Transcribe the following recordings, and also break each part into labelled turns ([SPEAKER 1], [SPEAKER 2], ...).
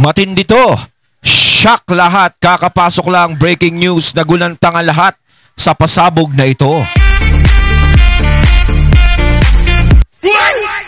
[SPEAKER 1] Matindi to. Shock lahat. Kakapasok lang breaking news. Nagulantang ang lahat sa pasabog na ito.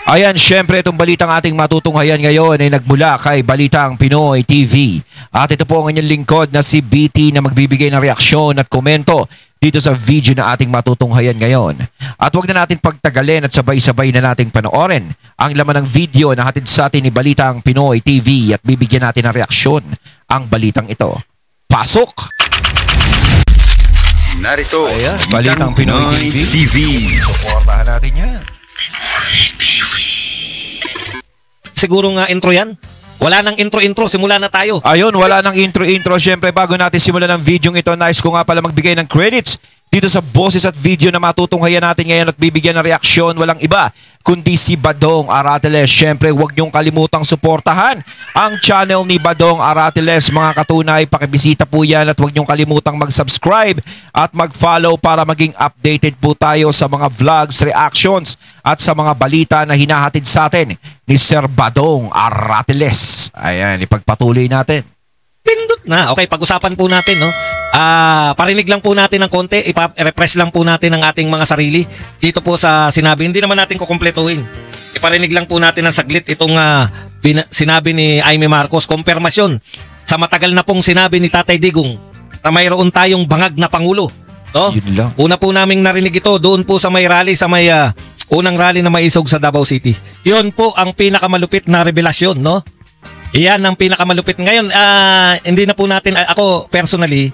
[SPEAKER 1] Ayan, syempre itong balitang ating matutunghayan ngayon ay nagmula kay Balitang Pinoy TV. At ito po ang inyong lingkod na si BT na magbibigay ng reaksyon at komento dito sa video na ating matutunghayan ngayon. At huwag na natin pagtagalin at sabay-sabay na nating panoorin ang laman ng video na hatid sa atin ni Balitang Pinoy TV at bibigyan natin ng reaksyon ang balitang ito. Pasok!
[SPEAKER 2] Narito,
[SPEAKER 1] ayan, Balitang Pinoy TV. Suportahan natin yan.
[SPEAKER 3] Siguro nga intro yan. Wala nang intro-intro, simula na tayo.
[SPEAKER 1] Ayun, wala nang intro-intro. Siyempre, bago natin simulan ng video ito, nice ko nga pala magbigay ng credits dito sa boses at video na matutunghayan natin ngayon at bibigyan ng reaksyon. Walang iba kundi si Badong Aratiles. Siyempre, huwag niyong kalimutang suportahan ang channel ni Badong Aratiles. Mga katunay, pakibisita po yan at huwag niyong kalimutang mag-subscribe at mag-follow para maging updated po tayo sa mga vlogs, reactions at sa mga balita na hinahatid sa atin ni Sir Badong Aratiles. Ayan, ipagpatuloy natin.
[SPEAKER 3] Pindot na. Okay, pag-usapan po natin, no? Parinig lang po natin ng konti, i-refresh lang po natin ang ating mga sarili. Dito po sa sinabi, hindi naman natin kukumpletuhin. Iparinig lang po natin ng saglit itong sinabi ni Aimee Marcos, konfirmasyon sa matagal na pong sinabi ni Tatay Digong na mayroon tayong bangag na Pangulo. No? Una po naming narinig ito doon po sa may rally, sa may unang rally na maisog sa Davao City. Yun po ang pinakamalupit na revelasyon, no? Iyan ang pinakamalupit. Ngayon, hindi na po natin, ako personally,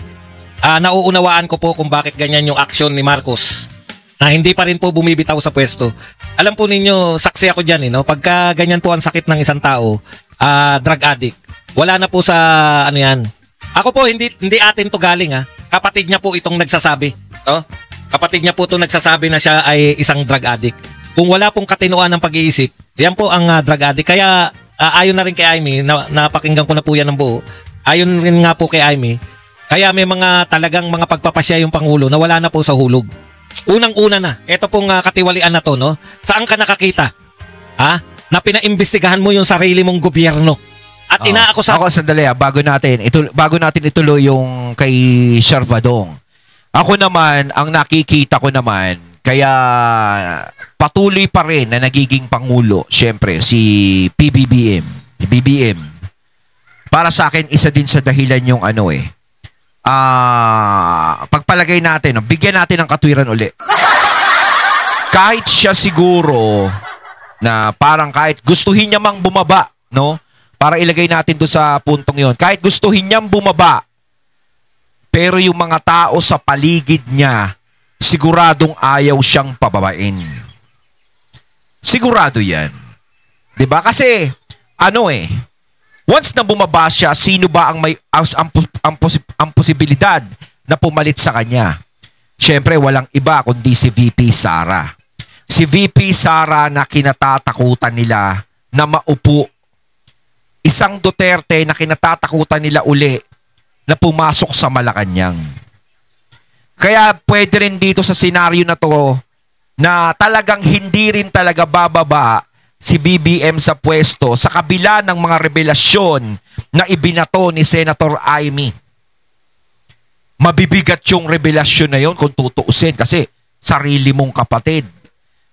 [SPEAKER 3] nauunawaan ko po kung bakit ganyan yung action ni Marcos na hindi pa rin po bumibitaw sa pwesto. Alam po ninyo, saksi ako dyan, no? Pagka ganyan po ang sakit ng isang tao, drug addict, wala na po sa ano yan. Ako po, hindi atin to galing, ha? Kapatid niya po itong nagsasabi, no? Kapatid niya po itong nagsasabi na siya ay isang drug addict. Kung wala pong katinuan ng pag-iisip, yan po ang drug addict. Kaya ayon na rin kay Aimee, napakinggan ko na po yan ng buo. Ayon rin nga po kay Aimee, kaya may mga talagang mga pagpapasya yung Pangulo na wala na po sa hulog. Unang-una na, ito pong katiwalian na to, no? Saan ka nakakita? Na pinaimbestigahan mo yung sarili mong gobyerno. At inaakusa.
[SPEAKER 1] Ako, sandali, bago natin ituloy yung kay Sir Badong. Ako naman, ang nakikita ko naman, kaya patuloy pa rin na nagiging Pangulo, syempre, si PBBM. BBM. Para sa akin, isa din sa dahilan yung pagpalagay natin, bigyan natin ng katwiran uli. Kahit siya siguro na parang kahit gustuhin niya mang bumaba, no? Para ilagay natin doon sa puntong yon. Kahit gustuhin niyang bumaba, pero yung mga tao sa paligid niya, siguradong ayaw siyang pababain. Sigurado yan. 'Di ba? Kasi, once na bumaba siya, sino ba ang may ang posibilidad na pumalit sa kanya? Siyempre, walang iba kundi si VP Sara. Si VP Sara na kinatatakutan nila na maupo. Isang Duterte na kinatatakutan nila uli na pumasok sa Malacanang. Kaya pwede rin dito sa senaryo na to na talagang hindi rin talaga bababa si BBM sa pwesto sa kabila ng mga revelasyon na ibinato ni Senator Aimee. Mabibigat yung revelasyon na yon kung tutuusin kasi sarili mong kapatid.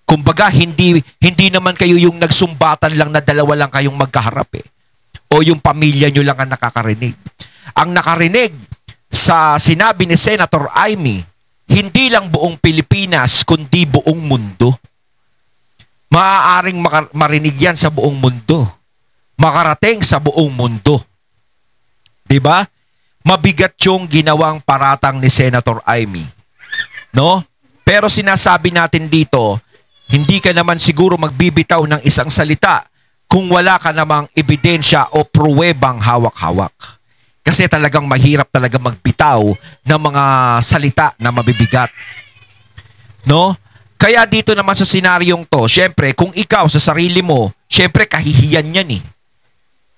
[SPEAKER 1] Kumbaga hindi naman kayo yung nagsumbatan lang na dalawa lang kayong magkaharap o yung pamilya nyo lang ang nakakarinig. Ang nakarinig sa sinabi ni Senator Aimee, hindi lang buong Pilipinas, kundi buong mundo. Maaaring marinig yan sa buong mundo. Makarating sa buong mundo. Diba? Mabigat yung ginawang paratang ni Senator Aimee. No? Pero sinasabi natin dito, hindi ka naman siguro magbibitaw ng isang salita kung wala ka namang ebidensya o pruwebang hawak-hawak. Kasi talagang mahirap talaga magbitaw ng mga salita na mabibigat. No? Kaya dito naman sa senaryong to, syempre, kung ikaw sa sarili mo, syempre kahihiyan yan .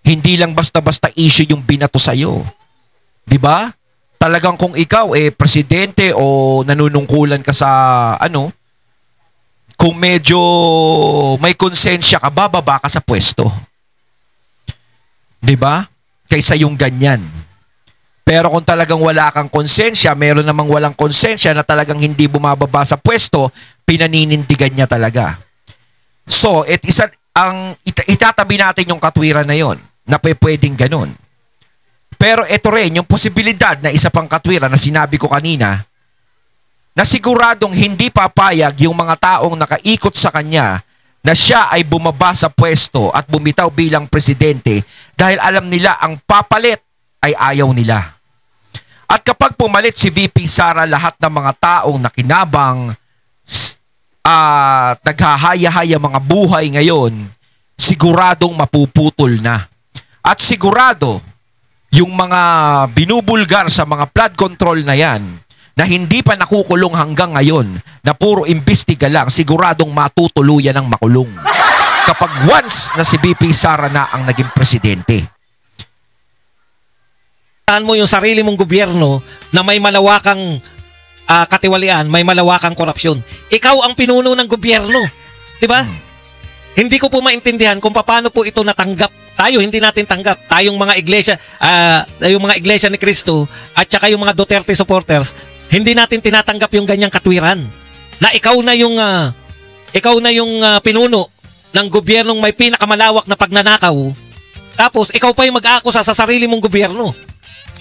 [SPEAKER 1] Hindi lang basta-basta issue yung binato sa'yo. Diba? Talagang kung ikaw presidente o nanunungkulan ka sa kung medyo may konsensya ka, bababa ka sa pwesto. Diba? kaysa yung ganyan. Pero kung talagang wala kang konsensya, meron namang walang konsensya na talagang hindi bumababa sa pwesto, pinaninindigan niya talaga. So, itatabi natin yung katwiran na yon na pwedeng ganun. Pero ito rin, yung posibilidad na isa pang katwiran na sinabi ko kanina, na siguradong hindi papayag yung mga taong nakaikot sa kanya na siya ay bumaba sa pwesto at bumitaw bilang presidente dahil alam nila ang papalit ay ayaw nila. At kapag pumalit si VP Sara, lahat ng mga taong nakinabang naghahaya-haya mga buhay ngayon, siguradong mapuputol na. At sigurado, yung mga binubulgar sa mga flood control na yan, na hindi pa nakukulong hanggang ngayon, na puro imbestiga lang, siguradong matutuluyan ng makulong. Kapag once na si VP Sara na ang naging presidente.
[SPEAKER 3] Saan mo yung sarili mong gobyerno na may malawakang katiwalian, may malawakang korupsyon. Ikaw ang pinuno ng gobyerno. Diba? Hindi ko po maintindihan kung paano po ito natanggap. Tayo, hindi natin tanggap. Tayong mga iglesia, yung mga iglesia ni Cristo at saka yung mga Duterte supporters, hindi natin tinatanggap yung ganyang katwiran. Na ikaw na yung pinuno ng gobyernong may pinakamalawak na pagnanakaw. Tapos, ikaw pa yung mag-aakusa sa sarili mong gobyerno.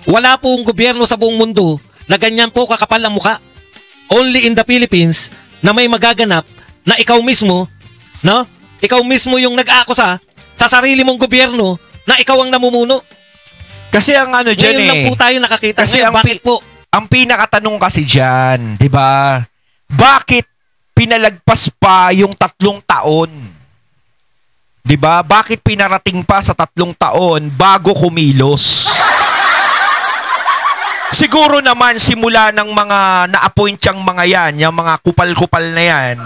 [SPEAKER 3] Wala pong gobyerno sa buong mundo na ganyan po kakapal ang mukha. Only in the Philippines na may magaganap na ikaw mismo, no? Ikaw mismo yung nag-aakusa sa sarili mong gobyerno na ikaw ang namumuno.
[SPEAKER 1] Kasi ang ano dyan
[SPEAKER 3] ngayon lang po tayo nakakita.
[SPEAKER 1] Kasi
[SPEAKER 3] ngayon, bakit po?
[SPEAKER 1] Ang pinakatanong kasi dyan, di ba? Bakit pinalagpas pa yung 3 taon? Di ba? Bakit pinarating pa sa 3 taon bago kumilos? Siguro naman simula ng mga na-appoint yang mga yan, yung mga kupal-kupal na yan.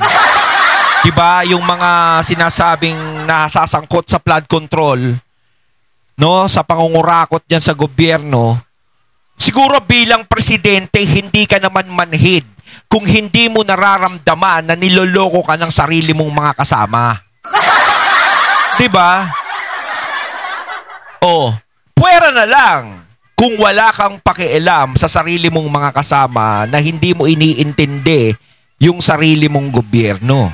[SPEAKER 1] Diba? Yung mga sinasabing nasasangkot sa flood control, no? Sa pangungurakot niyan sa gobyerno. Siguro bilang presidente, hindi ka naman manhid kung hindi mo nararamdaman na niloloko ka ng sarili mong mga kasama. Diba? Oh, puwera na lang kung wala kang pakialam sa sarili mong mga kasama na hindi mo iniintindi yung sarili mong gobyerno.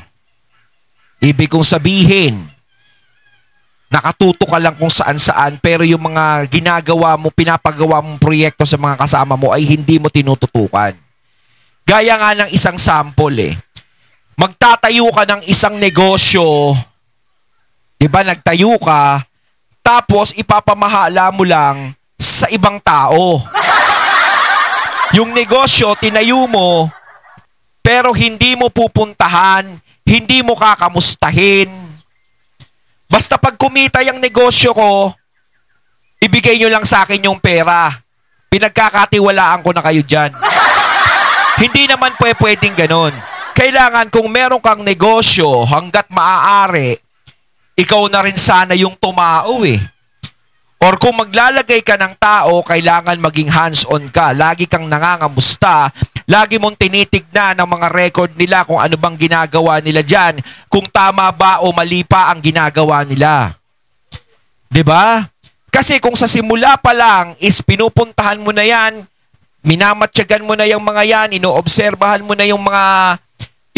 [SPEAKER 1] Ibig kong sabihin, nakatuto ka lang kung saan-saan pero yung mga ginagawa mo, pinapagawa mong proyekto sa mga kasama mo ay hindi mo tinututukan. Gaya nga ng isang sample Magtatayo ka ng isang negosyo, diba, nagtayo ka, tapos ipapamahala mo lang sa ibang tao. Yung negosyo, tinayo mo, pero hindi mo pupuntahan, hindi mo kakamustahin. Basta pag kumita yung negosyo ko, ibigay nyo lang sa akin yung pera. Pinagkakatiwalaan ko na kayo dyan. Hindi naman pwedeng ganon. Kailangan kung meron kang negosyo, hanggat maaari, ikaw na rin sana yung tumao Or kung maglalagay ka ng tao, kailangan maging hands-on ka. Lagi kang nangangamusta. Lagi mong tinitignan ang mga record nila kung ano bang ginagawa nila dyan. Kung tama ba o mali pa ang ginagawa nila. 'Di ba? Kasi kung sa simula pa lang is pinupuntahan mo na yan, minamatyagan mo na yung mga yan, inoobserbahan mo na yung mga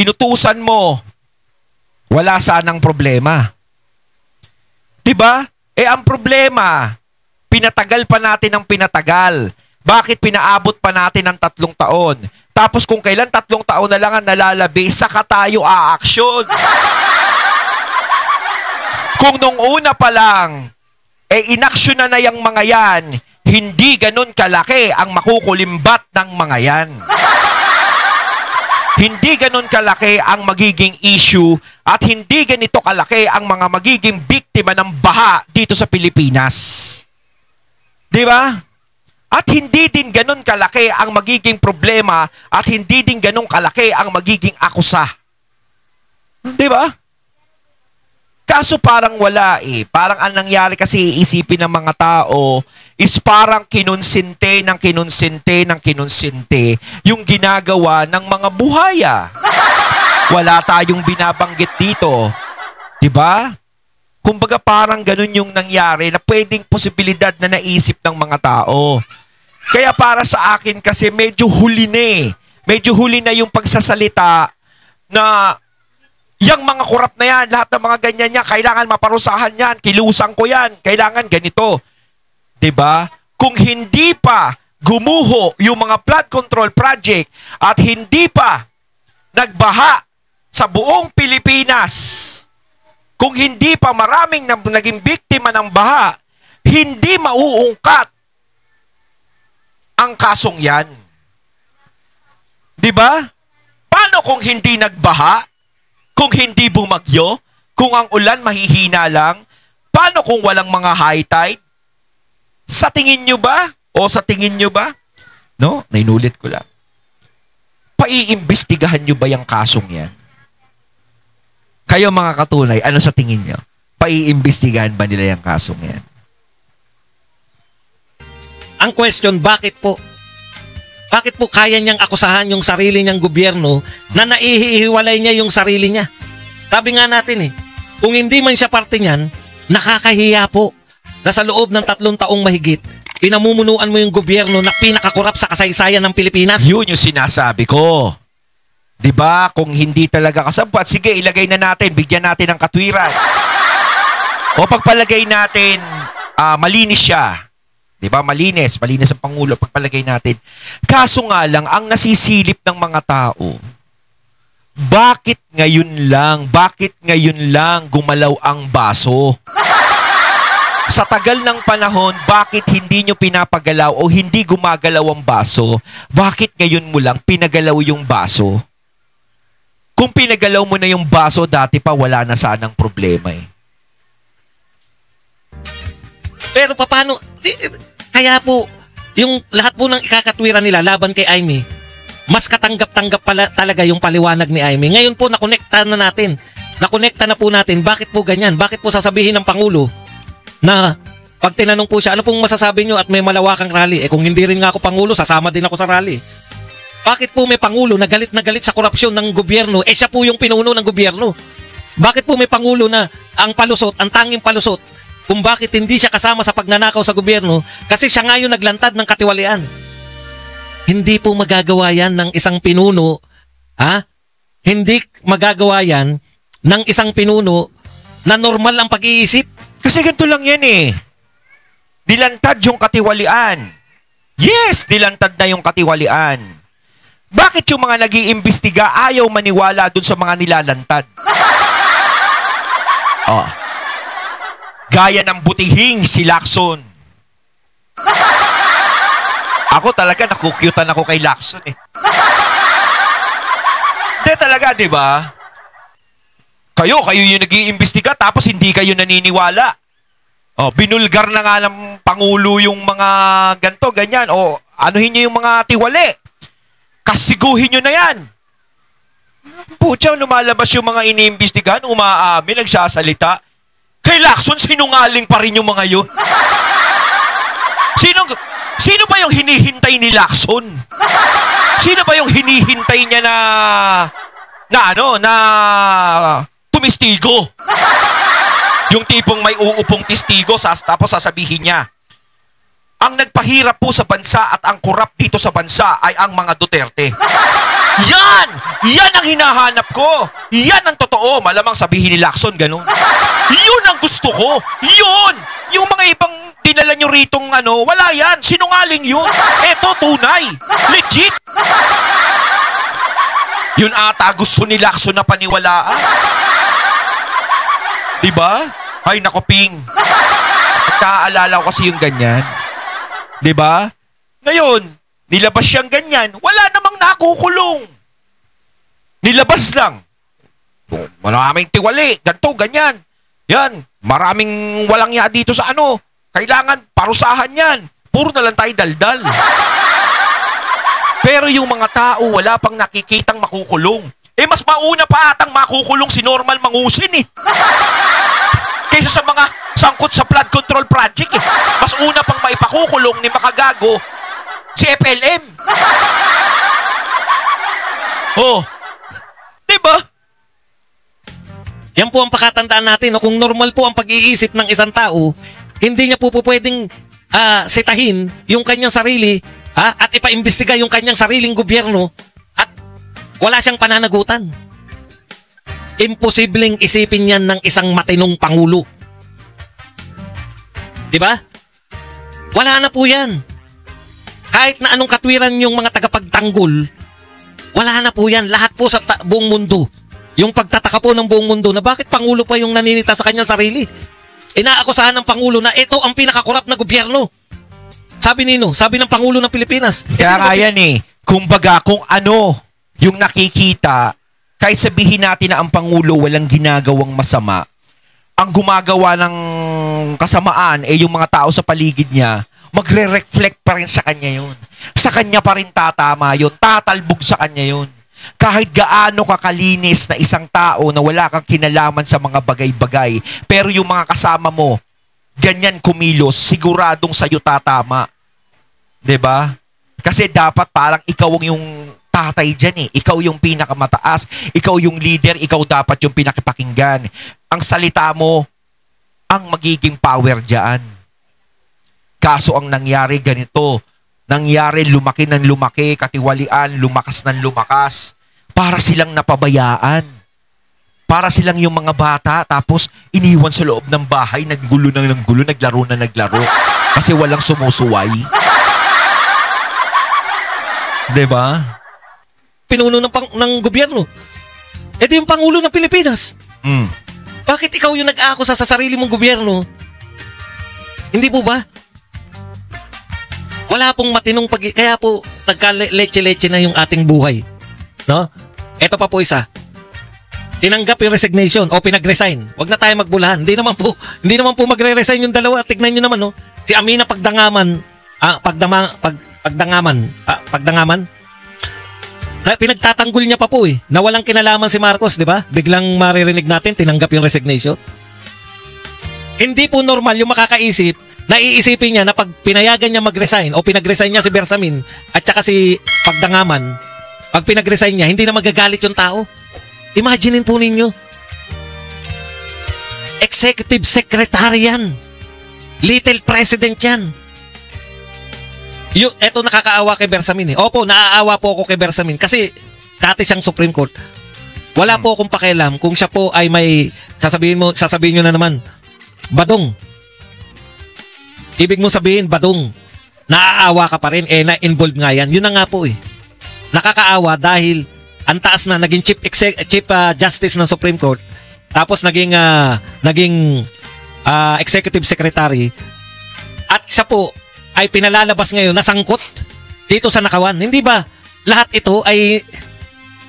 [SPEAKER 1] inutusan mo, wala sanang problema. 'Di ba? Ang problema, pinatagal pa natin ng pinatagal. Bakit pinaabot pa natin ng 3 taon? Tapos kung kailan 3 taon na lang ang nalalabi, saka tayo aaksyon. Kung nung una pa lang, inaksyon na yung mga yan, hindi ganun kalaki ang makukulimbat ng mga yan. Hindi ganun kalaki ang magiging issue at hindi ganito kalaki ang mga magiging biktima ng baha dito sa Pilipinas. Di ba? At hindi din ganun kalaki ang magiging problema at hindi din ganun kalaki ang magiging akusa. Di ba? Kaso parang wala Parang ang nangyari kasi isipin ng mga tao is parang kinonsinte yung ginagawa ng mga buhaya. Wala tayong binabanggit dito. Diba? Kumbaga parang ganun yung nangyari na pwedeng posibilidad na naisip ng mga tao. Kaya para sa akin kasi medyo huli na eh. Medyo huli na yung pagsasalita na yung mga korap na yan, lahat ng mga ganyan niya, kailangan maparusahan yan, kilusang ko yan, kailangan ganito. 'Di ba? Kung hindi pa gumuho yung mga flood control project at hindi pa nagbaha sa buong Pilipinas, kung hindi pa maraming naging biktima ng baha, hindi mauungkat ang kasong yan. 'Di ba? Paano kung hindi nagbaha? Kung hindi bumagyo? Kung ang ulan mahihina lang? Paano kung walang mga high tide? Sa tingin nyo ba? O sa tingin nyo ba? No? Nainulit ko lang. Paiimbestigahan nyo ba yung kasong yan? Kayo mga katunay, ano sa tingin nyo? Paiimbestigahan ba nila yung kasong yan?
[SPEAKER 3] Ang question, bakit po? Bakit po kaya niyang akusahan yung sarili niyang gobyerno na naihihiwalay niya yung sarili niya? Sabi nga natin eh, kung hindi man siya parte niyan, nakakahiya po na sa loob ng 3 taong mahigit, pinamumunuan mo yung gobyerno na pinakakorap sa kasaysayan ng Pilipinas.
[SPEAKER 1] Yun yung sinasabi ko. 'Di ba? Kung hindi talaga kasapat, sige, ilagay na natin, bigyan natin ng katwiran. O pagpalagay natin, malinis siya. 'Di ba? Malinis ang Pangulo pagpalagay natin. Kaso nga lang, ang nasisilip ng mga tao, bakit ngayon lang gumalaw ang baso? Sa tagal ng panahon, bakit hindi nyo pinapagalaw o hindi gumagalaw ang baso? Bakit ngayon mo lang pinagalaw yung baso? Kung pinagalaw mo na yung baso, dati pa wala na sanang problema eh.
[SPEAKER 3] Pero paano? Kaya po, yung lahat po ng ikakatwiran nila laban kay Aimee, mas katanggap-tanggap pala talaga yung paliwanag ni Aimee. Ngayon po, nakonekta na po natin. Bakit po ganyan? Bakit po sasabihin ng Pangulo na pag tinanong po siya, ano pong masasabi nyo at may malawakang rally? Kung hindi rin nga ako Pangulo, sasama din ako sa rally. Bakit po may Pangulo na galit sa korupsyon ng gobyerno? Siya po yung pinuno ng gobyerno. Bakit po may Pangulo na ang tanging palusot, kung bakit hindi siya kasama sa pagnanakaw sa gobyerno, kasi siya nga yung naglantad ng katiwalian. Hindi po magagawa yan ng isang pinuno, Hindi magagawa yan ng isang pinuno na normal ang pag-iisip.
[SPEAKER 1] Kasi ganito lang yan eh. Dilantad yung katiwalian. Yes, dilantad na yung katiwalian. Bakit yung mga nag-iimbestiga ayaw maniwala dun sa mga nilalantad? Gaya ng butihing si Lacson. Ako talaga nakukyutan ako kay Lacson eh. Hindi talaga, di ba? Kayo yung nag-iimbestiga tapos hindi kayo naniniwala. Binulgar na nga ng Pangulo yung mga ganto, ganyan. Anuhin nyo yung mga tiwali. Kasiguhin nyo na yan. Putya, lumalabas yung mga iniimbestigahan, umaamin, nagsasalita. Kay Lacson, sinungaling pa rin yung mga yun. Sino ba yung hinihintay ni Lacson? Sino ba yung hinihintay niya na tumistigo? Yung tipong may uupong testigo, tapos sasabihin niya, ang nagpahirap po sa bansa at ang korap dito sa bansa ay ang mga Duterte. Yan! Yan ang hinahanap ko. Yan ang totoo. Malamang sabihin ni Lacson, ganun. Yun ang gusto ko. Yun! Yung mga ibang dinala nyo ritong wala yan. Sinungaling yun. Eto, tunay. Legit. Yun ata gusto ni Lacson na paniwalaan. Diba? Ay, nako, Ping. Naaalala ko kasi yung ganyan. Diba? Ngayon, nilabas siyang ganyan, wala namang nakukulong. Nilabas lang. Maraming tiwali, ganito, ganyan. Yan, maraming walang ya dito sa kailangan parusahan yan. Puro na lang tayo daldal. Pero yung mga tao, wala pang nakikitang makukulong. Mas mauna pa atang makukulong si Normal Mangusin eh. Kaysa sa mga sangkot sa flood control project eh. Mas una pang maipakukulong ni makagago si FLM. Diba?
[SPEAKER 3] Yan po ang pakatandaan natin. No? Kung normal po ang pag-iisip ng isang tao, hindi niya po pwedeng sitahin yung kanyang sarili at ipaimbestiga yung kanyang sariling gobyerno at wala siyang pananagutan. Imposibleng isipin yan ng isang matinong pangulo. Diba? Wala na po yan. Kahit na anong katwiran yung mga tagapagtanggol, wala na po yan. Lahat po sa buong mundo. Yung pagtataka po ng buong mundo na bakit pangulo pa yung naninita sa kanyang sarili. Inaakusahan ng pangulo na ito ang pinakakorap na gobyerno. Sabi ng pangulo ng Pilipinas.
[SPEAKER 1] Kaya nga yan kumbaga kung ano yung nakikita, kahit sabihin natin na ang pangulo walang ginagawang masama, ang gumagawa ng kasamaan yung mga tao sa paligid niya, magre-reflect pa rin sa kanya yun. Sa kanya pa rin tatama yun, tatalbog sa kanya yun. Kahit gaano kakalinis na isang tao na wala kang kinalaman sa mga bagay-bagay, pero yung mga kasama mo, ganyan kumilos, siguradong sa'yo tatama. 'Di ba? Kasi dapat parang ikaw yung tatay dyan Ikaw yung pinakamataas, ikaw yung leader, ikaw dapat yung pinakipakinggan. Ang salita mo, ang magiging power dyan. Kaso ang nangyari ganito, lumaki ng lumaki, katiwalian, lumakas ng lumakas. Para silang napabayaan. Para silang yung mga bata, tapos iniwan sa loob ng bahay, naggulo, naglaro. Kasi walang sumusuway. Diba?
[SPEAKER 3] Pinuno ng gobyerno. Ito yung Pangulo ng Pilipinas. Bakit ikaw yung nag-aakusa sa sarili mong gobyerno? Hindi po ba? Wala pong matinong kaya po nagka-leche-leche na yung ating buhay. No? Ito pa po isa. Tinanggap yung resignation o pinag-resign. Huwag na tayo magbulahan. Hindi naman po magre-resign yung dalawa. Tignan nyo naman, no? Si Amina Pagdangaman. Pinagtatanggol niya pa po na walang kinalaman si Marcos, di ba? Biglang maririnig natin, tinanggap yung resignation. Hindi po normal yung makakaisip, naiisipin niya na pag pinayagan niya mag-resign o pinag-resign niya si Bersamin at saka si Pagdangaman, pag pinag-resign niya, hindi na magagalit yung tao. Imaginin po ninyo. Executive Secretary yan. Little President yan. Eto nakakaawa kay Bersamin Opo, naaawa po ako kay Bersamin kasi dati siyang Supreme Court. Wala po akong pakialam kung siya po ay may sasabihin nyo na naman, badong. Ibig mo sabihin, badong. Naaawa ka pa rin, na-involved nga yan. Yun na nga po Nakakaawa dahil ang taas na, naging Chief Justice ng Supreme Court, tapos naging Executive Secretary, at siya po ay pinalalabas ngayon, nasangkot dito sa nakawan. Hindi ba lahat ito ay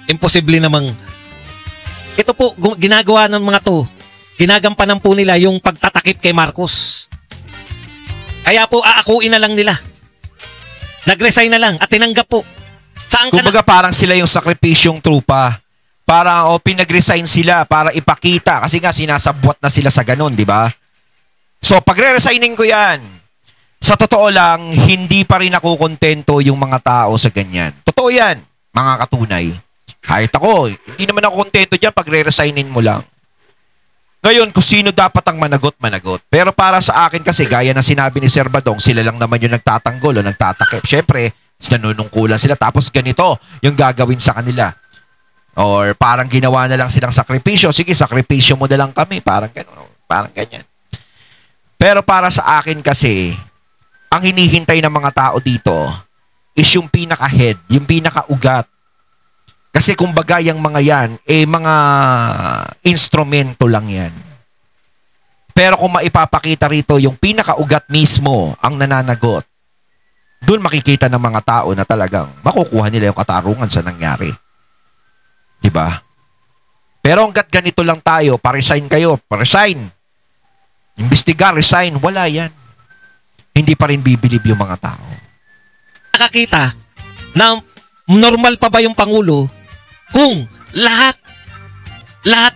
[SPEAKER 3] imposible namang ito po ginagawa ng mga to, ginagampanan po nila yung pagtatakip kay Marcos. Kaya po aakuin na lang nila, nag-resign na lang at tinanggap po. Saan ka
[SPEAKER 1] kumbaga parang sila yung sakripisyong trupa, para pinag-resign sila para ipakita, kasi nga sinasabwat na sila sa ganun, di ba? So pagre-resignin ko yan, sa totoo lang, hindi pa rin ako kontento yung mga tao sa ganyan. Totoo yan, mga katunay. Kahit ako, hindi naman ako kontento dyan pag re-resignin mo lang. Ngayon, kung sino dapat ang managot. Pero para sa akin kasi, gaya na sinabi ni Sir Badong, sila lang naman yung nagtatanggol o nagtatakip. Siyempre, nanunungkulan sila. Tapos ganito yung gagawin sa kanila. Or parang ginawa na lang silang sakripisyo. Sige, sakripisyo mo na lang kami. Parang gano'n. Parang ganyan. Pero para sa akin kasi, ang hinihintay ng mga tao dito is yung pinaka-head, yung pinaka-ugat. Kasi kumbaga yung mga yan, mga instrumento lang yan. Pero kung maipapakita rito yung pinaka-ugat mismo ang nananagot, doon makikita ng mga tao na talagang makukuha nila yung katarungan sa nangyari. Diba? Pero hanggat ganito lang tayo, pa-resign kayo, pa-resign. Imbestiga, resign, wala yan. Hindi pa rin bibilib yung mga tao.
[SPEAKER 3] Nakakita na normal pa ba yung Pangulo kung lahat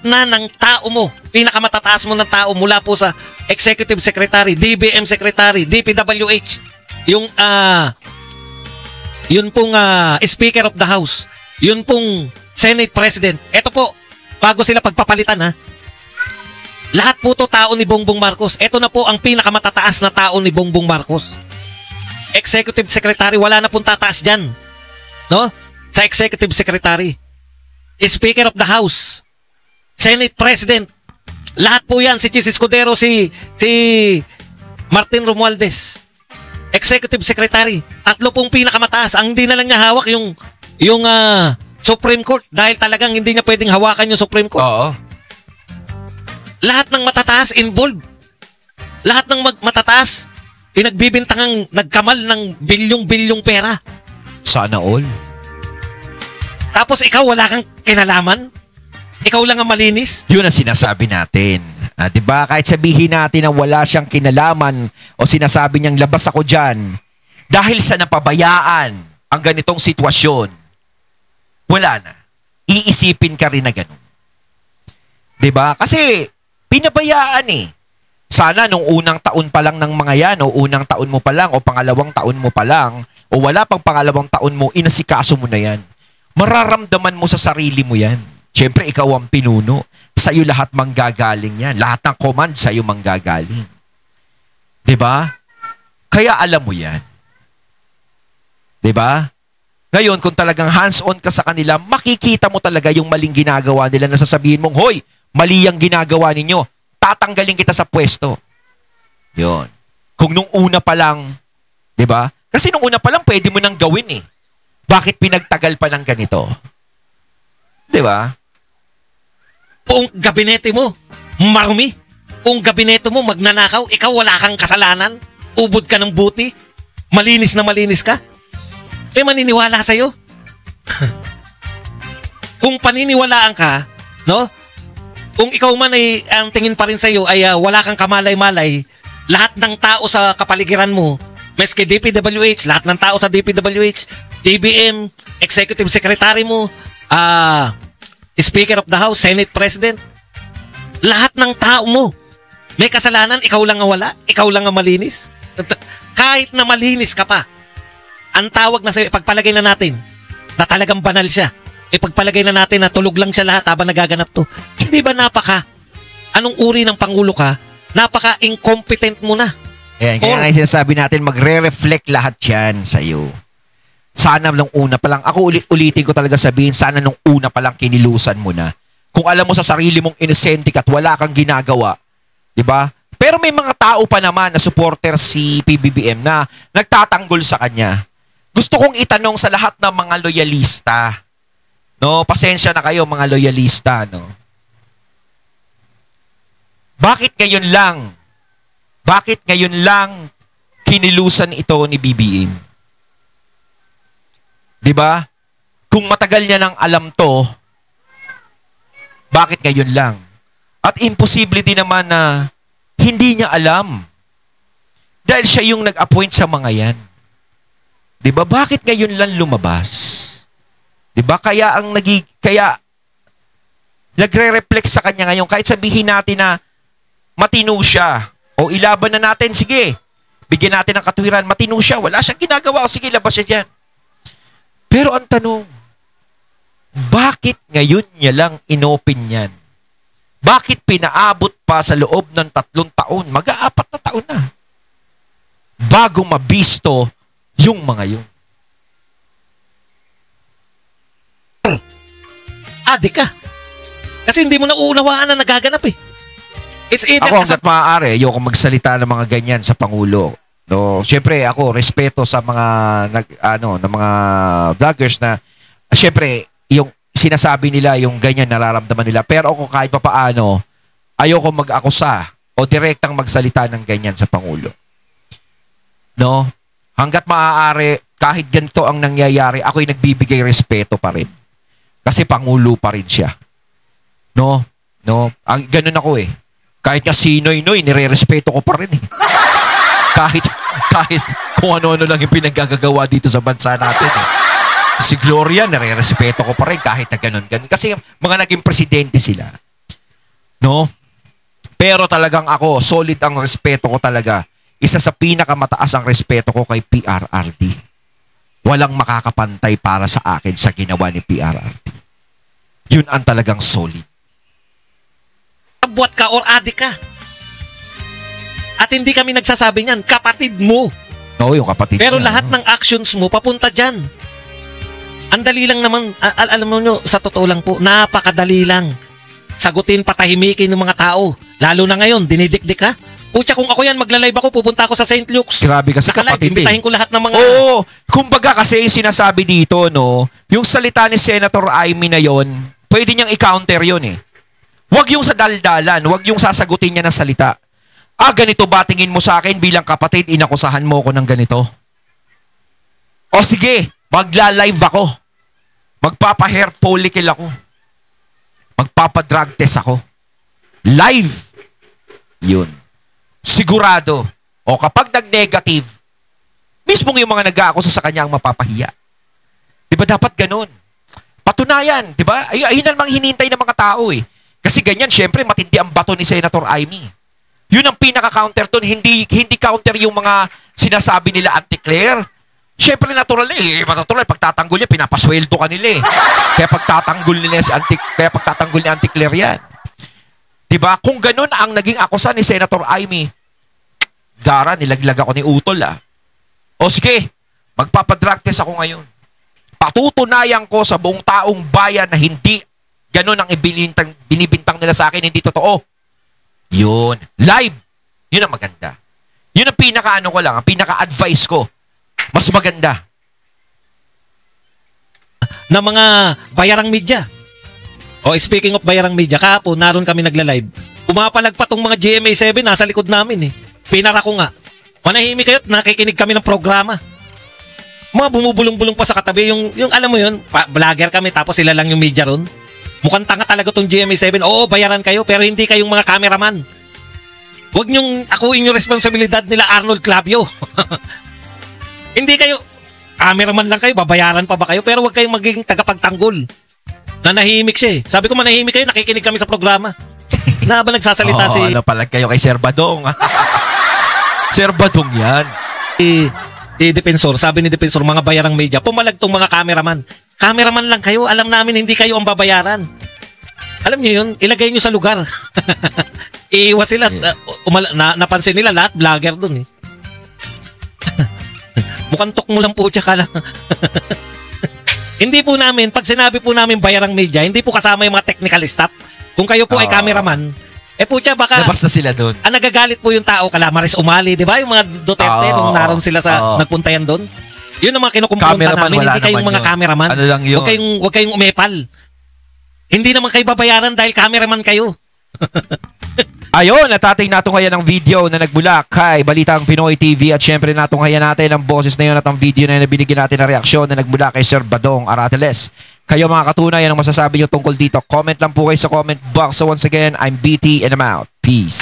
[SPEAKER 3] na ng tao mo, pinakamatataas mo ng tao mula po sa Executive Secretary, DBM Secretary, DPWH, yung yun pong Speaker of the House, yun pong Senate President. Ito po, bago sila pagpapalitan Lahat po to tao ni Bongbong Marcos. Ito na po ang pinakamatataas na tao ni Bongbong Marcos. Executive Secretary, wala na pong tataas dyan. No? Sa Executive Secretary. Speaker of the House. Senate President. Lahat po yan. Si Chis Escudero, si Martin Romualdez. Executive Secretary. Tatlo pong pinakamataas. Ang hindi na lang niya hawak yung Supreme Court dahil talagang hindi niya pwedeng hawakan yung Supreme Court.
[SPEAKER 1] Oo.
[SPEAKER 3] Lahat ng matataas involved. Lahat ng matataas pinagbibintangang nagkamal ng bilyong-bilyong pera.
[SPEAKER 1] Sana all.
[SPEAKER 3] Tapos ikaw wala kang kinalaman? Ikaw lang ang malinis?
[SPEAKER 1] Yun ang sinasabi natin. Diba? Kahit sabihin natin na wala siyang kinalaman o sinasabi niyang labas ako dyan, dahil sa napabayaan ang ganitong sitwasyon, wala na. Iisipin ka rin na ganun. Diba? Kasi pinabayaan eh. Sana nung unang taon pa lang ng mga yan o unang taon mo pa lang o pangalawang taon mo pa lang o wala pang pangalawang taon mo, inasikaso mo na yan. Mararamdaman mo sa sarili mo yan. Siyempre, ikaw ang pinuno. Sa'yo lahat manggagaling yan. Lahat ng command sa'yo manggagaling. Diba? Kaya alam mo yan. Diba? Ngayon, kung talagang hands-on ka sa kanila, makikita mo talaga yung maling ginagawa nila na sasabihin mong, hoy, mali ang ginagawa ninyo. Tatanggalin kita sa pwesto. Yun. Kung nung una pa lang, diba? Kasi nung una pa lang, pwede mo nang gawin eh. Bakit pinagtagal pa ng ganito? Diba?
[SPEAKER 3] Kung gabinete mo, marumi. Kung gabinete mo, magnanakaw, ikaw wala kang kasalanan. Ubod ka ng buti. Malinis na malinis ka. Eh, maniniwala sa'yo. Kung paniniwalaan ka, no? Kung ikaw man ay ang tingin pa rin sa'yo ay wala kang kamalay-malay, lahat ng tao sa kapaligiran mo, meski DPWH, lahat ng tao sa DPWH, DBM, Executive Secretary mo, Speaker of the House, Senate President, lahat ng tao mo, may kasalanan, ikaw lang ang wala, ikaw lang ang malinis. Kahit na malinis ka pa, ang tawag na sa'yo, ipagpalagay na natin na talagang banal siya. Ipagpalagay na natin na tulog lang siya lahat habang nagaganap to. Hindi ba anong uri ng Pangulo ka, napaka-incompetent mo na.
[SPEAKER 1] Ayan, kaya nga sinasabi natin, magre-reflect lahat yan sa'yo. Sana nung una pa lang, ako ulitin ko talaga sabihin, sana nung una pa lang kinilusan mo na. Kung alam mo sa sarili mong inosente ka at wala kang ginagawa, di ba? Pero may mga tao pa naman na supporter si PBBM na nagtatanggol sa kanya. Gusto kong itanong sa lahat ng mga loyalista, no, pasensya na kayo mga loyalista, no. Bakit ngayon lang kinilusan ito ni BBM? 'Di ba? Kung matagal niya nang alam 'to, bakit ngayon lang? At imposible din naman na hindi niya alam. Dahil siya yung nag-appoint sa mga 'yan. 'Di ba? Bakit ngayon lang lumabas? 'Di ba? Kaya nagre-reflect sa kanya ngayon kahit sabihin natin na matino siya o ilaban na natin, sige. Bigyan natin ng katwiran, matino siya, wala siyang ginagawa, o sige, labas siya diyan. Pero ang tanong, bakit ngayon niya lang inopen yan? Bakit pinaabot pa sa loob ng 3 taon, mag-4 na taon na, bago mabisto yung mga yun?
[SPEAKER 3] Adik ka. Kasi hindi mo na uunawaan na nagaganap eh. It's either
[SPEAKER 1] ako hanggat maaari, ayoko magsalita ng mga ganyan sa Pangulo. No, syempre ako respeto sa mga ng mga vloggers na syempre yung sinasabi nila yung ganyan nararamdaman nila. Pero ako kahit papaano, ayoko mag-akusa o direktang magsalita ng ganyan sa Pangulo. No? Hanggat maaari, kahit ganito ang nangyayari, ako'y nagbibigay respeto pa rin. Kasi Pangulo pa rin siya. No? Ganun ako eh. Kahit nga si Noy, nire-respeto ko pa rin eh. Kahit kung ano-ano lang yung pinaggagawa dito sa bansa natin eh. Si Gloria, nire-respeto ko pa rin kahit na ganun. Kasi mga naging presidente sila. No? Pero talagang ako, solid ang respeto ko talaga. Isa sa pinakamataas ang respeto ko kay PRRD. Walang makakapantay para sa akin sa ginawa ni PRRD. Yun ang talagang solid.
[SPEAKER 3] kasabwat ka or adik ka. At hindi kami nagsasabi niyan, kapatid mo.
[SPEAKER 1] Oo, yung kapatid
[SPEAKER 3] Pero
[SPEAKER 1] niya,
[SPEAKER 3] lahat
[SPEAKER 1] no?
[SPEAKER 3] ng actions mo papunta dyan. Ang dali lang naman, alam mo nyo, sa totoo lang po, napakadali lang. Sagutin, patahimikin ng mga tao. Lalo na ngayon, dinidikdik ka. Pucha, kung ako yan, magla-live ako, pupunta ako sa St. Luke's.
[SPEAKER 1] Grabe kasi
[SPEAKER 3] Naka-live,
[SPEAKER 1] kapatid
[SPEAKER 3] imbitahin ko lahat ng mga...
[SPEAKER 1] Oo, kumbaga kasi yung sinasabi dito, no, yung salita ni Senator Amy na yon, pwede niyang i-counter yun eh. Huwag yung sa daldalan, huwag yung sasagutin niya ng salita. Ganito ba tingin mo sa akin bilang kapatid, inakusahan mo ko ng ganito? O sige, magla-live ako. Magpapa-hair follicle ako. Magpapa-drug test ako. Live. Yun. Sigurado. O kapag nag-negative, mismong yung mga nag-aakusa sa kanya ang mapapahiya. Di ba dapat ganun? Patunayan, di ba? Ayun namang hinintay ng mga tao eh. Kasi ganyan, syempre, matindi ang bato ni Senator Amy. Yun ang pinaka-counter doon. Hindi counter yung mga sinasabi nila anti-Claire. Syempre, natural eh. Natural, pagtatanggol niya, pinapasweldo ka nila eh. Kaya pagtatanggol ni anti-Claire yan. Diba? Kung ganun ang naging akusa ni Senator Amy, gara, nilaglag ako ni Utol ah. O sige, magpapadrug test ako ngayon. Patutunayan ko sa buong taong bayan na hindi ganun ang binibintang nila sa akin, hindi totoo. Yun. Live. Yun ang maganda. Yun ang pinaka-ano ko lang, ang pinaka-advice ko. Mas maganda.
[SPEAKER 3] Na mga bayarang media. O speaking of bayarang media, kahapon naroon kami nagla-live. Pumapalag pa tong mga GMA7 nasa likod namin eh. Pinara ko nga. Manahimik kayo, nakikinig kami ng programa. Mga bumubulong-bulong pa sa katabi, yung alam mo yun, vlogger kami tapos sila lang yung media ron. Mukhang tanga talaga tong GMA7. Oo, bayaran kayo pero hindi kayong mga cameraman. Huwag nyong akuin yung responsibilidad nila Arnold Clavio. Hindi kayo, cameraman lang kayo, babayaran pa ba kayo? Pero huwag kayong maging tagapagtanggol. Nanahimik siya eh. Sabi ko manahimik kayo, nakikinig kami sa programa. Na ba nagsasalita si...
[SPEAKER 1] Ano palag kayo kay Sir Badong? Sir Badong yan.
[SPEAKER 3] Defensor, sabi ni Defensor, mga bayarang media, pumalag tong mga cameraman. Cameraman lang kayo, alam namin hindi kayo ang babayaran. Alam niyo yun, ilagay niyo sa lugar. Iiwas sila. Napansin nila lahat, vlogger dun eh. Mukhang tok mo lang po siya kala. Hindi po namin, pag sinabi po namin bayarang media, hindi po kasama yung mga technical staff. Kung kayo po ay cameraman, po siya baka...
[SPEAKER 1] Labas na sila doon.
[SPEAKER 3] Nagagalit po yung tao, Calamares Umali, di ba? Yung mga Duterte, nung naroon sila sa nagpuntayan doon. Yun ang mga kinukumpronta namin, hindi kayong mga cameraman.
[SPEAKER 1] Ano lang yun?
[SPEAKER 3] Huwag kayong umepal. Hindi naman kayo babayaran dahil cameraman kayo.
[SPEAKER 1] Ayun, natatay natin ngayon ang video na nagbula kay Balitang Pinoy TV at syempre natunghayan natin ang boses na yun at ang video na yun na binigyan natin ng reaksyon na nagbula kay Sir Badong Arateles. Kayo mga katunay, anong masasabi nyo tungkol dito? Comment lang po kayo sa comment box. So once again, I'm BT and I'm out. Peace.